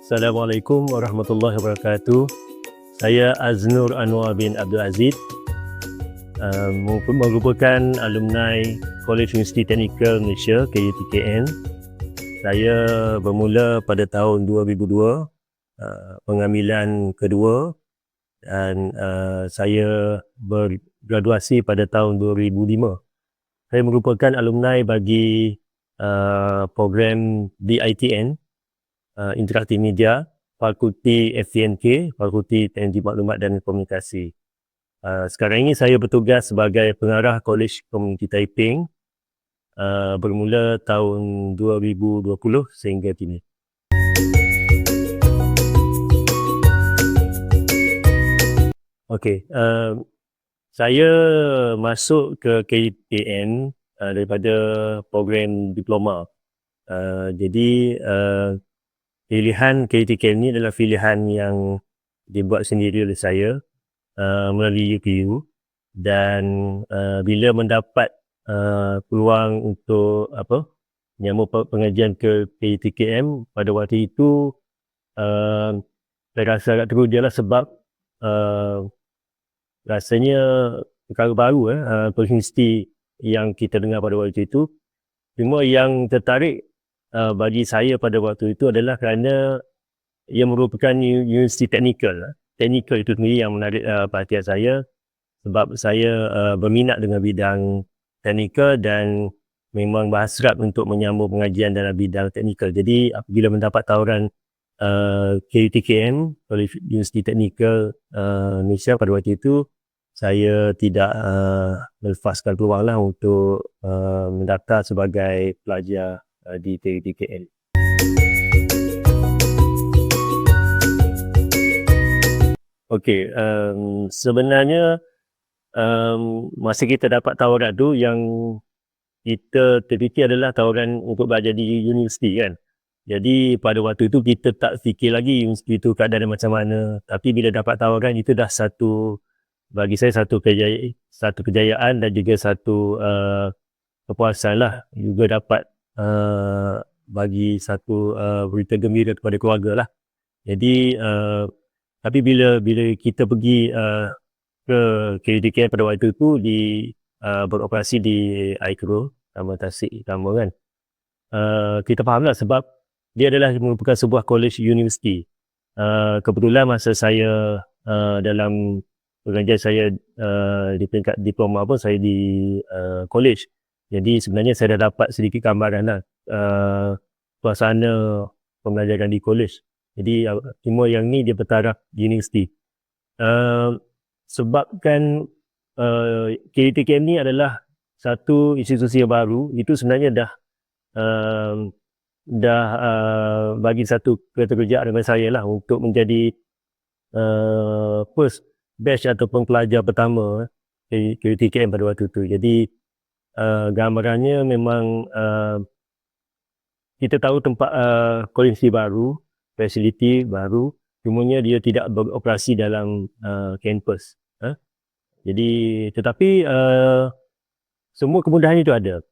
Assalamualaikum warahmatullahi wabarakatuh. Saya Aznur Anwar bin Abdul Aziz, merupakan alumni College Universiti Teknikal Malaysia KUTKM. Saya bermula pada tahun 2002, pengambilan kedua, dan saya bergraduasi pada tahun 2005. Saya merupakan alumni bagi program DITN, Interaktif Media, Fakulti FTNK, Fakulti Teknologi Maklumat dan Komunikasi. Sekarang ini saya bertugas sebagai pengarah Kolej Komuniti Taiping bermula tahun 2020 sehingga kini. Okey, saya masuk ke KUTKM daripada program diploma. Jadi pilihan KUTKM ni adalah pilihan yang dibuat sendiri oleh saya melalui UPU, dan bila mendapat peluang untuk menyambung pengajian ke KUTKM pada waktu itu, saya rasa agak teruja lah sebab rasanya perkara baru College Universiti yang kita dengar pada waktu itu. Cuma yang tertarik bagi saya pada waktu itu adalah kerana ia merupakan universiti teknikal. Teknikal itu sendiri yang menarik perhatian saya, sebab saya berminat dengan bidang teknikal dan memang berhasrat untuk menyambung pengajian dalam bidang teknikal. Jadi apabila mendapat tawaran KUTKM, College Universiti Teknikal Malaysia pada waktu itu, saya tidak melepaskan peluang lah untuk mendaftar sebagai pelajar di KUTKM. Okey, sebenarnya masa kita dapat tawaran tu, yang kita terfikir adalah tawaran untuk belajar di universiti kan. Jadi pada waktu itu kita tak fikir lagi universiti itu keadaan macam mana. Tapi bila dapat tawaran, itu dah bagi saya satu kejayaan dan juga satu kepuasan lah. Juga dapat bagi satu berita gembira kepada keluarga lah. Jadi tapi bila kita pergi ke KUTKM pada waktu itu beroperasi di Aikro, Taman Tasik Utama kan, kita faham lah sebab dia adalah merupakan sebuah college universiti. Kebetulan masa saya dalam pengajian saya di peringkat diploma pun saya di college. Jadi sebenarnya saya dah dapat sedikit gambaran lah suasana pembelajaran di college. Jadi cuma yang ni dia bertaraf universiti. Sebabkan KUTKM ni adalah satu institusi yang baru, itu sebenarnya dah bagi satu keterkejaan dengan saya lah untuk menjadi first batch ataupun pelajar pertama KUTKM pada waktu tu. Jadi gambarannya memang kita tahu tempat kolej baru, fasiliti baru, cumanya dia tidak beroperasi dalam kampus. Jadi tetapi semua kemudahan itu ada.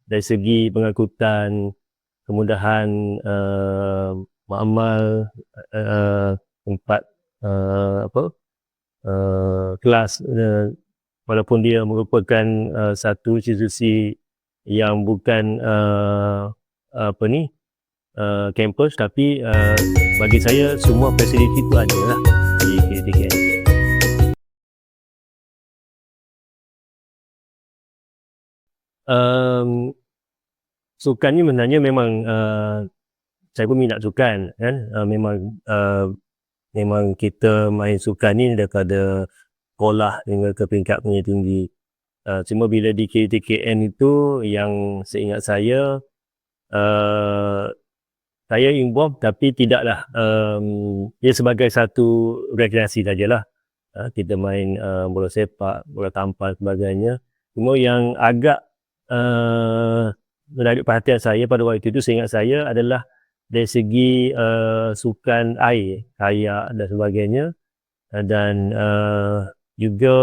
Dari segi pengangkutan, kemudahan makmal, tempat kelas, walaupun dia merupakan satu institusi yang bukan kampus, tapi bagi saya semua fasiliti itu ada lah di KUTKM. Sukan ni sebenarnya memang saya pun minat sukan kan. Memang kita main sukan ni daripada sekolah hingga ke peringkat pendidikan tinggi. Cuma bila di KUTKM itu, yang seingat saya involve tapi tidaklah dia sebagai satu rekreasi sajalah. Kita main bola sepak, bola tampar sebagainya. Cuma yang agak menarik perhatian saya pada waktu itu, seingat saya, adalah dari segi sukan air, kayak dan sebagainya, dan juga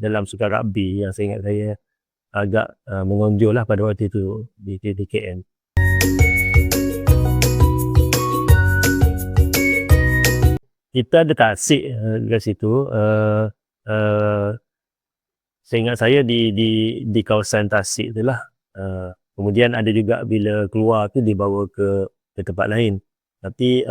dalam sukan rugby yang seingat saya agak menonjol lah pada waktu itu di KKN. kita ada tasik dekat situ. Saya ingat saya di kawasan tasik tu lah. Kemudian ada juga bila keluar tu dibawa ke tempat lain. Tapi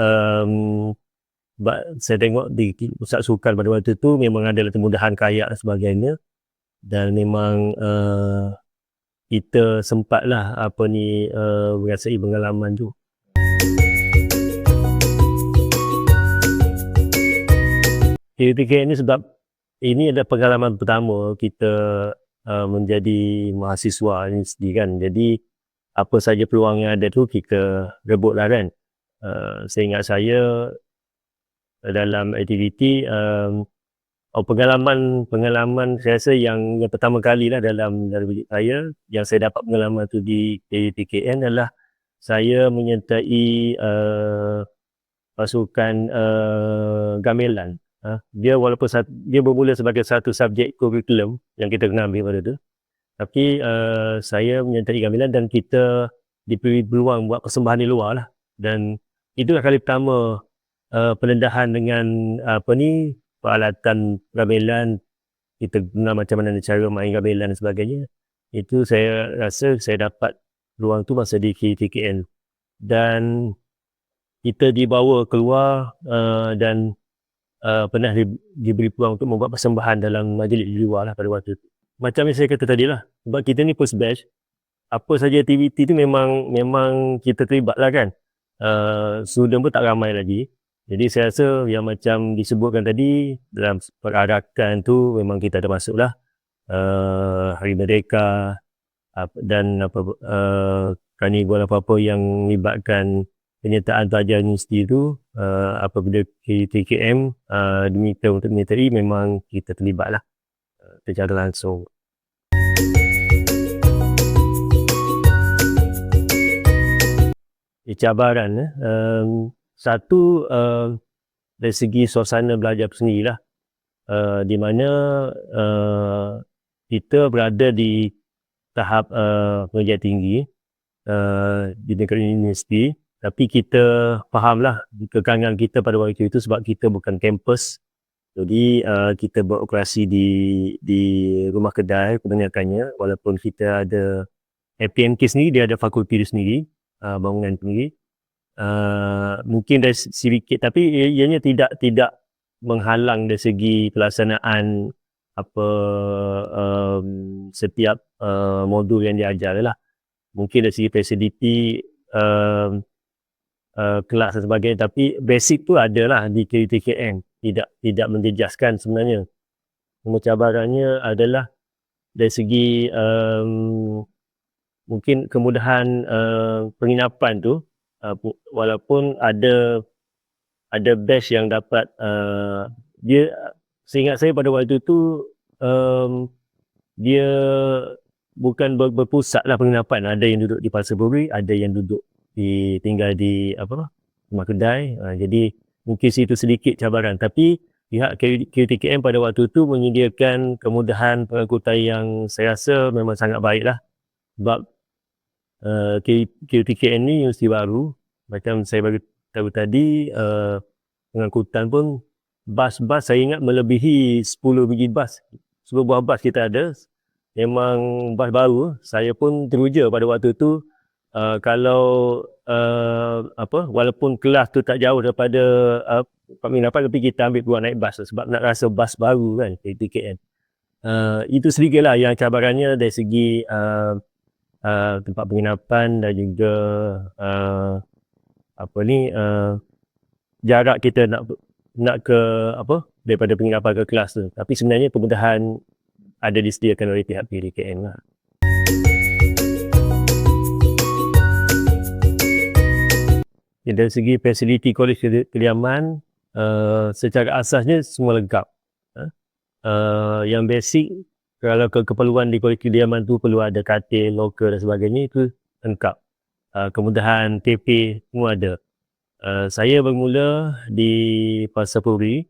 saya tengok di pusat sukan pada waktu tu memang ada kemudahan kayak dan sebagainya, dan memang kita sempatlah merasai pengalaman tu. KUTKM ni sebab ini adalah pengalaman pertama kita menjadi mahasiswa universiti kan. Jadi apa saja peluang yang ada tu kita rebutlah kan. Saya ingat saya dalam aktiviti pengalaman saya rasa yang pertama kali lah dalam hidup saya yang saya dapat pengalaman tu di KUTKM adalah saya menyertai pasukan gamelan. Dia walaupun dia bermula sebagai satu subjek kurikulum yang kita kena ambil pada tu, tapi saya menyertai gamelan dan kita diberi peluang buat persembahan di luar lah. Dan itulah kali pertama pendedahan dengan peralatan gamelan, kita guna macam mana cara main gamelan dan sebagainya. Itu saya rasa saya dapat peluang tu masa di KUTKM. Dan kita dibawa keluar dan pernah diberi peluang untuk membuat persembahan dalam majlis di luar lah pada waktu itu. Macam yang saya kata tadi lah, sebab kita ni first batch, apa saja aktiviti tu memang kita terlibat lah kan. Student pun tak ramai lagi. Jadi saya rasa yang macam disebutkan tadi, dalam perarakan tu memang kita ada masuk lah. Hari Merdeka dan karnival apa-apa yang melibatkan penyertaan pelajar universiti itu, apabila KUTKM diminta untuk menyertai, memang kita terlibat lah secara langsung. Cabaran satu dari segi suasana belajar sendiri lah, di mana kita berada di tahap pengajian tinggi di negara universiti, tapi kita fahamlah kekangan kita pada waktu itu sebab kita bukan kampus. Jadi kita beroperasi di rumah kedai kebanyakannya, walaupun kita ada FPMK sendiri, dia ada fakulti dia sendiri, bangunan sendiri. Mungkin dari sedikit, tapi ianya tidak menghalang dari segi pelaksanaan setiap modul yang diajar lah. Mungkin dari segi fasiliti kelas dan sebagainya, tapi basic tu ada lah di KUTKM, tidak menjejaskan sebenarnya. Cabarannya adalah dari segi mungkin kemudahan penginapan tu, walaupun ada batch yang dapat dia, seingat saya pada waktu tu dia bukan berpusat lah penginapan. Ada yang duduk di Pasar Buri, ada yang tinggal di rumah kedai. Jadi mungkin situ sedikit cabaran, tapi pihak KUTKM pada waktu tu menyediakan kemudahan pengangkutan yang saya rasa memang sangat baik lah. Sebab KUTKM ni universiti baru, macam saya bagi tahu tadi, pengangkutan pun bas-bas saya ingat melebihi 10 biji bas. 10 buah bas kita ada. Memang bas baru. Saya pun teruja pada waktu tu, kalau walaupun kelas tu tak jauh daripada penginapan, tapi kita ambil peluang naik bas sebab nak rasa bas baru kan, KUTKM. Itu sedikit lah yang cabarannya dari segi tempat penginapan dan juga jarak kita nak ke daripada penginapan ke kelas tu. Tapi sebenarnya kemudahan ada disediakan oleh pihak KUTKM lah. Dari segi fasiliti Kolej Kediaman, secara asasnya semua lengkap. Yang basic, kalau keperluan di Kolej Kediaman tu perlu ada katil, loker dan sebagainya, itu lengkap. Kemudahan TP semua ada. Saya bermula di Pasar Puri.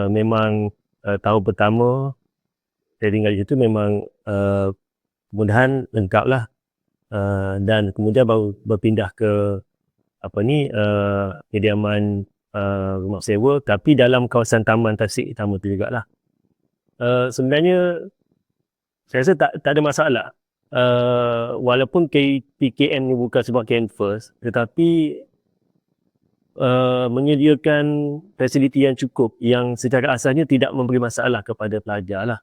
Memang tahun pertama saya tinggal di situ memang kemudahan lengkap lah. Dan kemudian baru berpindah ke kediaman rumah sewa, tapi dalam kawasan Taman Tasik Utama tu jugalah. Sebenarnya saya rasa tak ada masalah. Walaupun KTKM ni bukan sebuah kampus, tetapi menyediakan fasiliti yang cukup yang secara asasnya tidak memberi masalah kepada pelajar lah.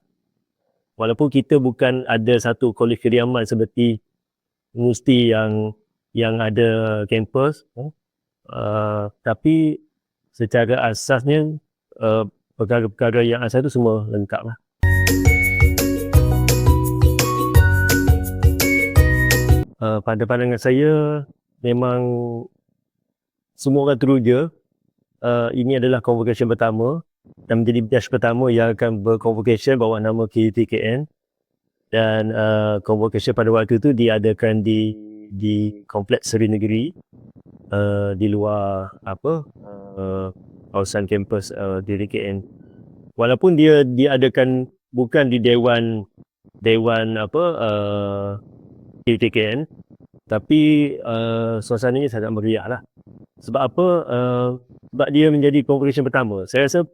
Walaupun kita bukan ada satu kolej kediaman seperti universiti yang ada kampus, tapi secara asasnya perkara-perkara yang asas tu semua lengkap lah. Pada pandangan saya, memang semua orang teruja. Ini adalah convocation pertama dan menjadi batch pertama yang akan berconvocation bawah nama KUTKN, dan convocation pada waktu itu diadakan di Kompleks Seri Negeri, di luar kawasan kampus DKN. Walaupun dia diadakan bukan di dewan KUTKN, tapi suasananya sangat meriah lah. Sebab apa? Sebab dia menjadi convocation pertama. Saya rasa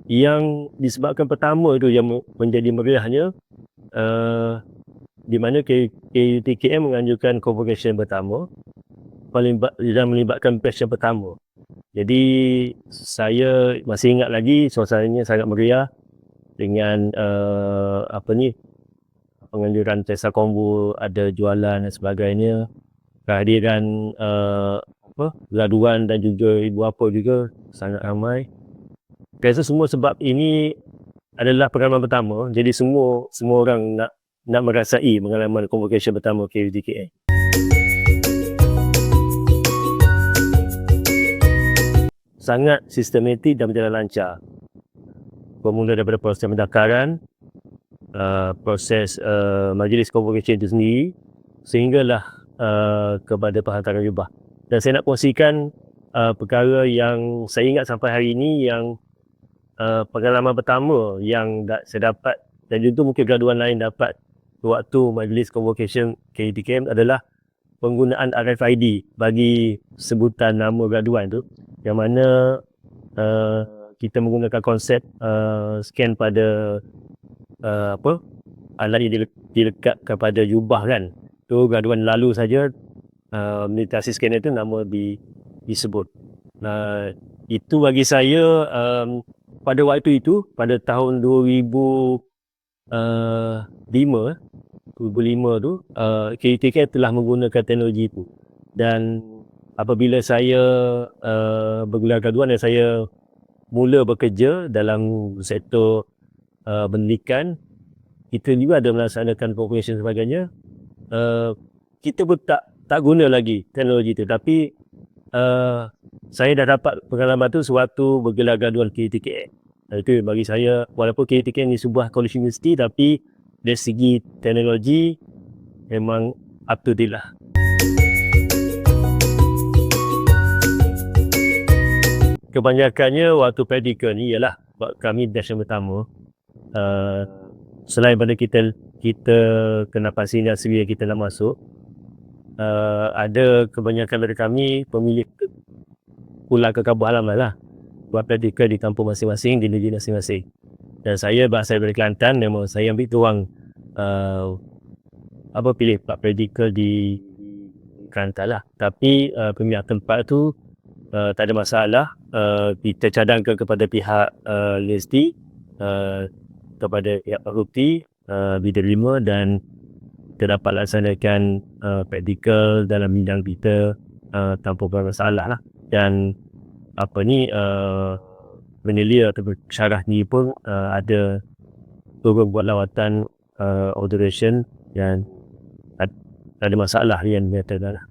yang disebabkan pertama itu yang menjadi meriahnya, di mana KUTKM menganjurkan convocation pertama dan melibatkan batch yang pertama. Jadi saya masih ingat lagi suasananya sangat meriah dengan penganjuran Tessa Combo, ada jualan dan sebagainya, kehadiran graduan dan juga ibu bapa juga sangat ramai. Saya rasa semua sebab ini adalah pengalaman pertama, jadi semua orang nak merasai pengalaman convocation pertama KUTKN. Sangat sistematik dan berjalan lancar. Bermula daripada proses pendaftaran, proses majlis convocation itu sendiri, sehinggalah kepada penghantaran jubah. Dan saya nak kongsikan perkara yang saya ingat sampai hari ini, yang pengalaman pertama yang saya dapat, dan juga mungkin graduan lain dapat waktu majlis convocation KUTKM, adalah penggunaan RFID bagi sebutan nama graduan tu, yang mana kita menggunakan konsep scan pada alat yang dilekatkan pada jubah kan. Tu graduan lalu saja melintasi scanner tu nama disebut. Itu bagi saya pada waktu itu, pada tahun 2005 tu, KUTKN telah menggunakan teknologi itu. Dan apabila saya bergelar graduan dan saya mula bekerja dalam sektor pendidikan, kita juga ada melaksanakan convocation sebagainya. Kita pun tak guna lagi teknologi itu, tapi saya dah dapat pengalaman tu sewaktu bergelar graduan KUTKN. Itu bagi saya, walaupun KUTKN ni sebuah college universiti, tapi dari segi teknologi memang up to date lah. Kebanyakannya waktu praktikal ni ialah kami batch yang pertama. Selain pada kita kena pasti industri yang kita nak masuk, ada kebanyakan dari kami pemilih pulang ke kampung halaman lah, buat praktikal di kampung masing-masing, di negeri masing-masing. Dan saya berasal dari Kelantan, memang saya ambil tuang pilih praktikal di Kelantan lah. Tapi pemilihan tempat tu tak ada masalah. Kita cadangkan kepada pihak universiti, kepada pihak fakulti, diterima, dan kita dapat laksanakan praktikal dalam bidang kita tanpa bermasalah lah. Dan penelia atau syarah ni pun ada turun buat lawatan audioration, dan ada masalah yang nyata lah.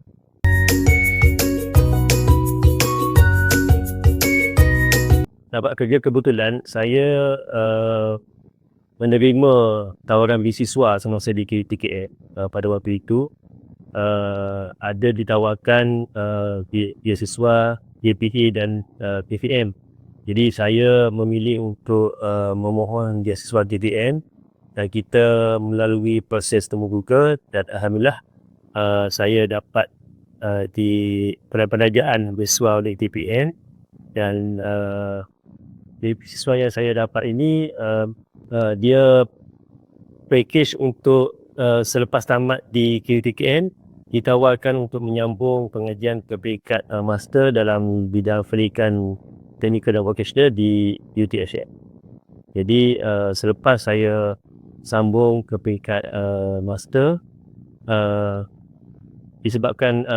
Dapat kerja, kebetulan saya menerima tawaran beasiswa semasa di KUTKN pada waktu itu. Ada ditawarkan beasiswa JPA dan PVM. Jadi saya memilih untuk memohon beasiswa JPN, dan kita melalui proses temu buka, dan alhamdulillah saya dapat di penajaan beasiswa oleh TPN, dan beasiswa yang saya dapat ini dia package untuk selepas tamat di KUTKM ditawarkan untuk menyambung pengajian ke peringkat master dalam bidang pendidikan teknikal dan vocational di UTHM. Jadi selepas saya sambung ke peringkat master, disebabkan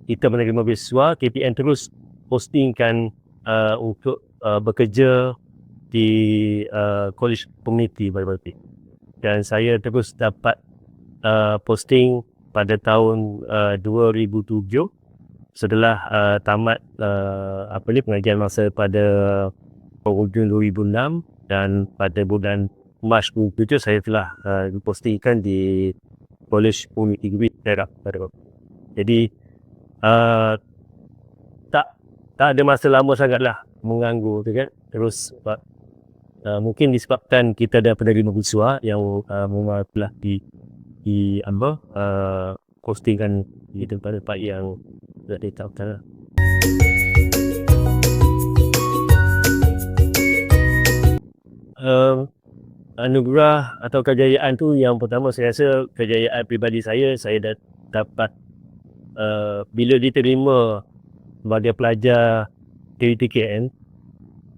kita menerima beasiswa, KPN terus postingkan untuk bekerja di college community baru-baru. Dan saya terus dapat posting pada tahun 2007 setelah tamat pengajian masa pada penghujung 2006, dan pada bulan Mac 2007 saya telah dipostingkan di College Community Grid Perak. Jadi tak ada masa lama sangatlah menganggur tu kan. Terus mungkin disebabkan kita ada penerima beasiswa yang memang telah postingkan di tempat-tempat yang sudah ditetapkan lah. Anugerah atau kejayaan tu, yang pertama saya rasa kejayaan pribadi saya dah dapat bila diterima sebagai pelajar KUTKM,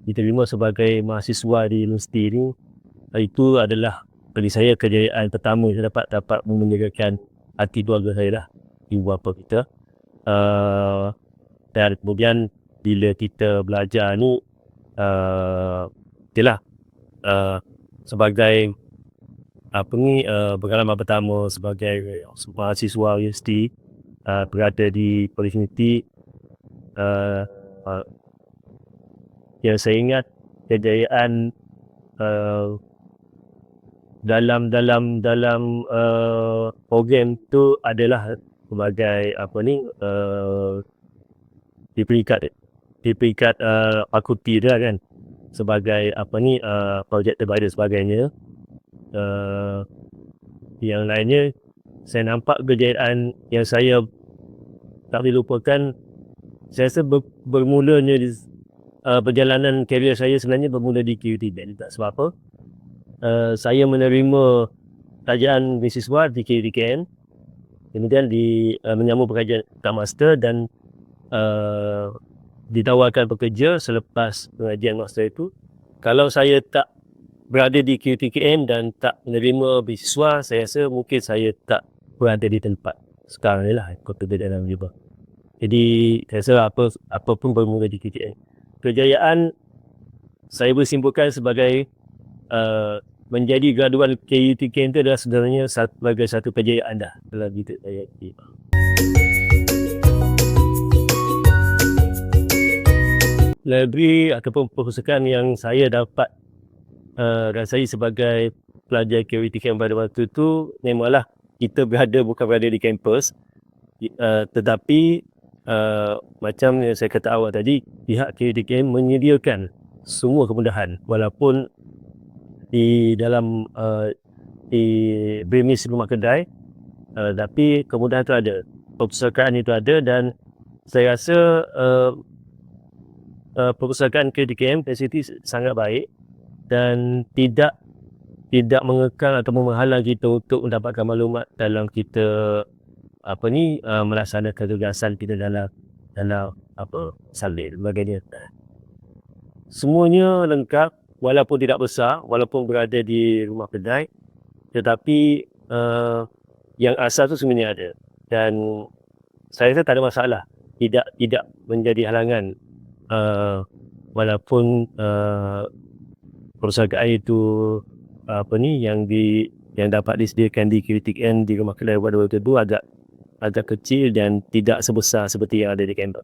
diterima sebagai mahasiswa di universiti ni, itu adalah bagi saya kejayaan pertama saya dapat memenjagakan hati keluarga saya lah, ibu bapa kita. Dan kemudian bila kita belajar ni, itulah sebagai pengalaman pertama sebagai mahasiswa universiti berada di Politeknik. Yang saya ingat kejayaan dalam program tu adalah sebagai di peringkat fakulti dia kan, sebagai project terbaik dan sebagainya. Yang lainnya, saya nampak kejayaan yang saya tak boleh lupakan. Saya rasa bermulanya perjalanan karier saya sebenarnya bermula di KUTKM. Tak sebab apa, saya menerima tajaan beasiswa di KUTKM, kemudian menyambung pengajian ke master, dan ditawarkan bekerja selepas pengajian master itu. Kalau saya tak berada di KUTKM dan tak menerima beasiswa, saya rasa mungkin saya tak berada di tempat sekarang ni lah, Kota Danang Jubah. Jadi saya rasa apa pun bermula di KUTKM. Kejayaan saya bersimpulkan sebagai menjadi graduan KUTKM itu adalah sebenarnya sebagai satu kejayaan dah dalam hidup saya. Library ataupun perpustakaan yang saya dapat rasai sebagai pelajar KUTKM pada waktu itu, memanglah kita bukan berada di kampus, tetapi macam yang saya kata awal tadi, pihak KUTKM menyediakan semua kemudahan, walaupun di dalam di premis rumah kedai, tapi kemudahan itu ada, perpustakaan itu ada. Dan saya rasa perpustakaan KUTKM facility sangat baik dan tidak mengekang atau menghalang kita untuk mendapatkan maklumat dalam kita melaksanakan tugasan kita dalam salin sebagainya. Semuanya lengkap, walaupun tidak besar, walaupun berada di rumah kedai, tetapi yang asal tu sebenarnya ada, dan saya rasa tak ada masalah, tidak menjadi halangan walaupun perpustakaan itu yang dapat disediakan di KUTKM di rumah kedai pada waktu itu agak kecil dan tidak sebesar seperti yang ada di kampus.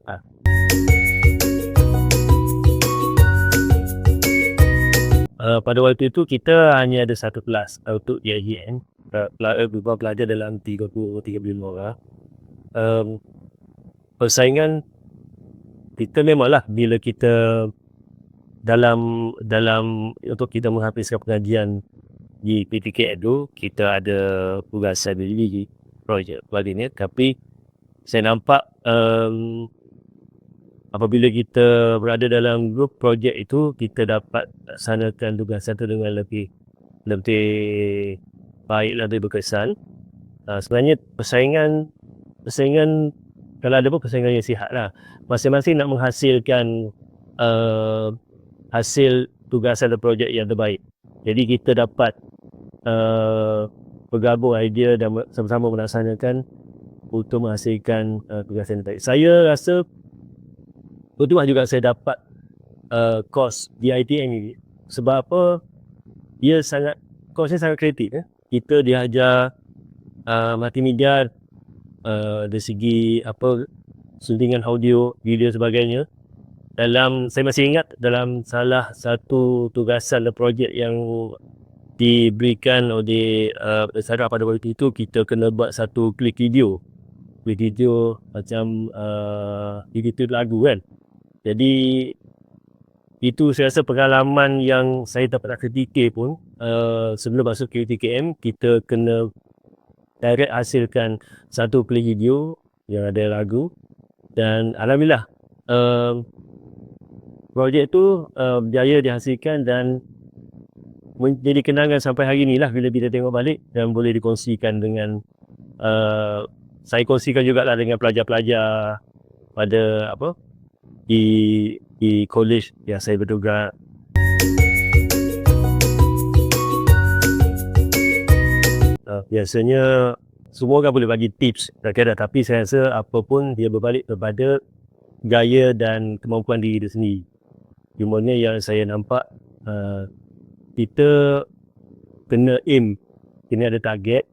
Pada waktu itu kita hanya ada satu kelas untuk IAGN, pelajar dalam 35 orang. Persaingan kita memanglah bila kita dalam untuk kita menghabiskan pengajian di PTKM itu, kita ada tugasan diri projek sebagainya, tapi saya nampak apabila kita berada dalam grup projek itu, kita dapat laksanakan tugasan itu dengan lebih baik, lebih berkesan. Sebenarnya persaingan kalau ada pun persaingan yang sihat lah. Masing-masing nak menghasilkan hasil tugasan atau projek yang terbaik. Jadi kita dapat bergabung idea dan sama-sama melaksanakan untuk menghasilkan tugasan yang terbaik. Saya rasa betul juga saya dapat course di ITM ni. Sebab apa? Course ni sangat kreatif. Kita diajar multimedia dari segi suntingan audio, video sebagainya. Saya masih ingat dalam salah satu tugasan projek yang diberikan oleh Sarah pada waktu itu, kita kena buat satu klik video macam editor lagu kan. Jadi itu saya rasa pengalaman yang saya tak pernah ketika pun. Sebelum masuk QTKM, kita kena direct hasilkan satu klik video yang ada lagu, dan alhamdulillah projek tu berjaya dihasilkan dan menjadi kenangan sampai hari ni lah bila kita tengok balik, dan boleh dikongsikan dengan saya kongsikan jugalah dengan pelajar-pelajar pada di college yang saya bertugas. Biasanya semua orang boleh bagi tips kadang-kadang, tapi saya rasa apa pun dia berbalik kepada gaya dan kemampuan diri dia sendiri. Di mana yang saya nampak, kita kena aim, kena ada target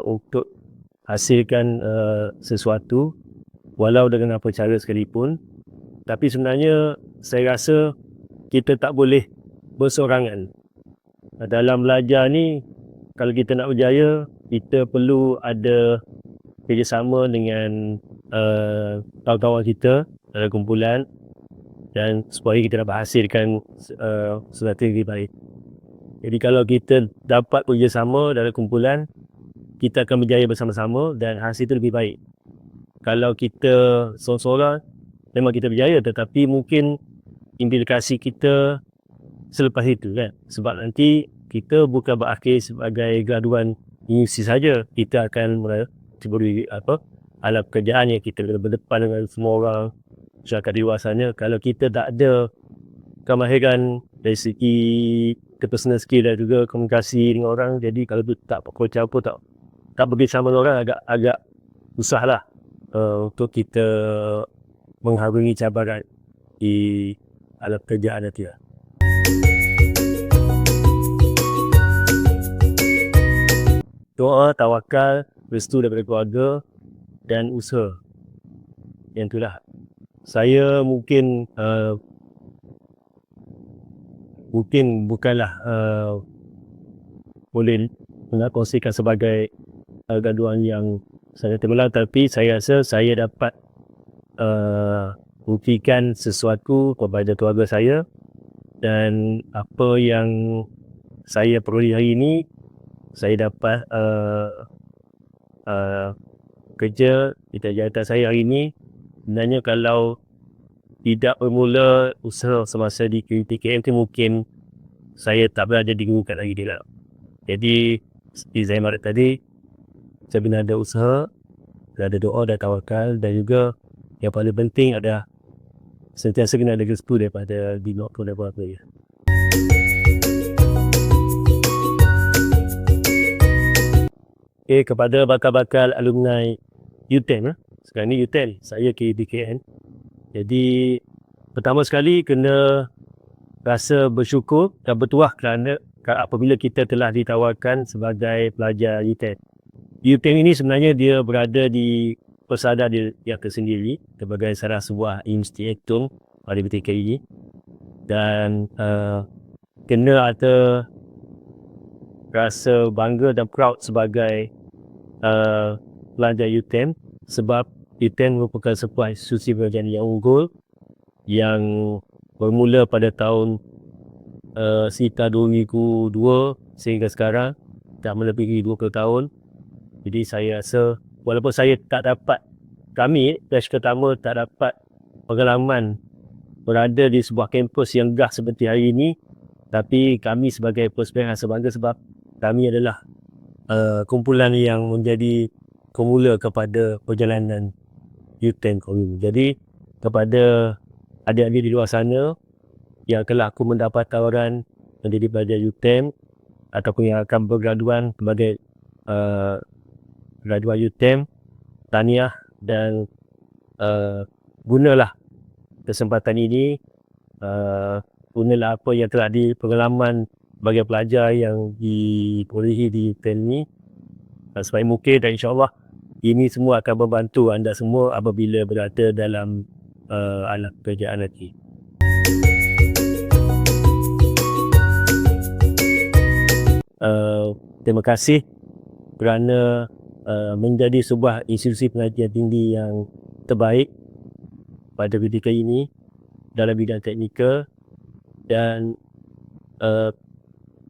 untuk hasilkan sesuatu walau dengan apa cara sekalipun. Tapi sebenarnya saya rasa kita tak boleh bersorangan. Dalam belajar ni, kalau kita nak berjaya, kita perlu ada kerjasama dengan kawan-kawan kita dalam kumpulan, dan supaya kita dapat hasilkan sesuatu yang lebih baik. Jadi kalau kita dapat bekerjasama dalam kumpulan, kita akan berjaya bersama-sama dan hasil itu lebih baik. Kalau kita seorang-seorang, memang kita berjaya, tetapi mungkin implikasi kita selepas itu kan. Sebab nanti kita bukan berakhir sebagai graduan universiti saja, kita akan diberi alat pekerjaan yang kita berdepan dengan semua orang masyarakat di luar sana. Kalau kita tak ada kemahiran dari segi personal skill dan juga komunikasi dengan orang, jadi kalau tu tak campur, tak bersama dengan orang, agak susah lah untuk kita mengharungi cabaran di alat pekerjaan nanti lah. Doa, tawakal, restu daripada keluarga dan usaha. Yang itulah. Saya mungkin bukanlah boleh nak kongsikan sebagai graduan yang sangat terbelang, tapi saya rasa saya dapat buktikan sesuatu kepada keluarga saya, dan apa yang saya peroleh hari ini, saya dapat kerja di jabatan saya hari ini. Sebenarnya kalau tidak bermula usaha semasa di QTKM tu, mungkin saya tak berada di guru kat lagi dia lah. Jadi seperti saya maksud tadi, saya benar ada usaha, ada doa dan tawakal, dan juga yang paling penting adalah sentiasa kena ada restu daripada dinok pun daripada apa ya. Kepada bakal-bakal alumni UTM, sekarang ni UTM, saya KDKN. Jadi pertama sekali kena rasa bersyukur dan bertuah kerana apabila kita telah ditawarkan sebagai pelajar UTM. UTM ini sebenarnya dia berada di persada yang tersendiri sebagai salah sebuah institusi aktum pada BTKI, dan kena ada rasa bangga dan proud sebagai pelajar UTM, sebab UTM merupakan sebuah institusi pendidikan yang unggul yang bermula pada tahun sekitar 2002 sehingga sekarang, dah melebihi 20 tahun. Jadi saya rasa walaupun saya tak dapat kami batch pertama tak dapat pengalaman berada di sebuah kampus yang gah seperti hari ini, tapi kami sebagai prospek rasa bangga sebab kami adalah kumpulan yang menjadi kemula kepada perjalanan U10 kami. Jadi kepada adik-adik di luar sana yang telah aku mendapat tawaran menjadi pelajar U10 ataupun yang akan bergraduan sebagai graduan U10, tahniah dan gunalah kesempatan ini, gunalah apa yang telah pengalaman bagi pelajar yang diperolehi di U10 ni sebaik mungkin, dan insyaAllah ini semua akan membantu anda semua apabila berada dalam alam pekerjaan nanti. Terima kasih kerana menjadi sebuah institusi pengajian tinggi yang terbaik pada ketika ini dalam bidang teknikal, dan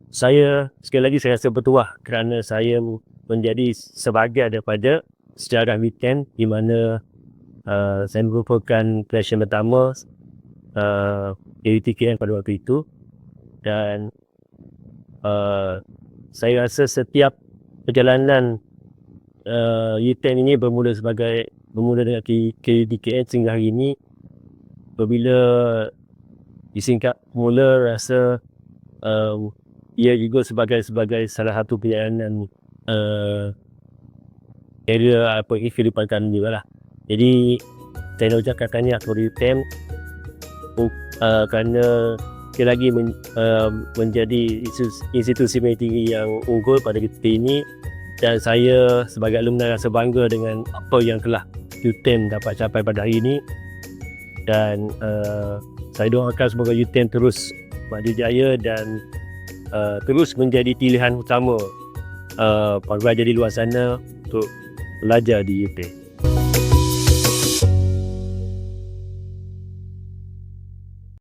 saya sekali lagi saya rasa bertuah kerana saya menjadi sebahagian daripada sejarah U10 di mana saya merupakan passion pertama KUTKM pada waktu itu, dan saya rasa setiap perjalanan U10 ini bermula dengan KUTKM sehingga hari ini. Apabila disingkat mula, rasa ia juga sebagai salah satu perjalanan area kehidupan kami juga lah. Jadi saya nak ucapkan tahniah kepada U10 kerana sekali lagi menjadi institusi pendidikan tinggi yang unggul pada ketika ini, dan saya sebagai alumni rasa bangga dengan apa yang telah U10 dapat capai pada hari ini, dan saya doakan semoga U10 terus maju jaya dan terus menjadi pilihan utama para pelajar di luar sana untuk belajar di UP.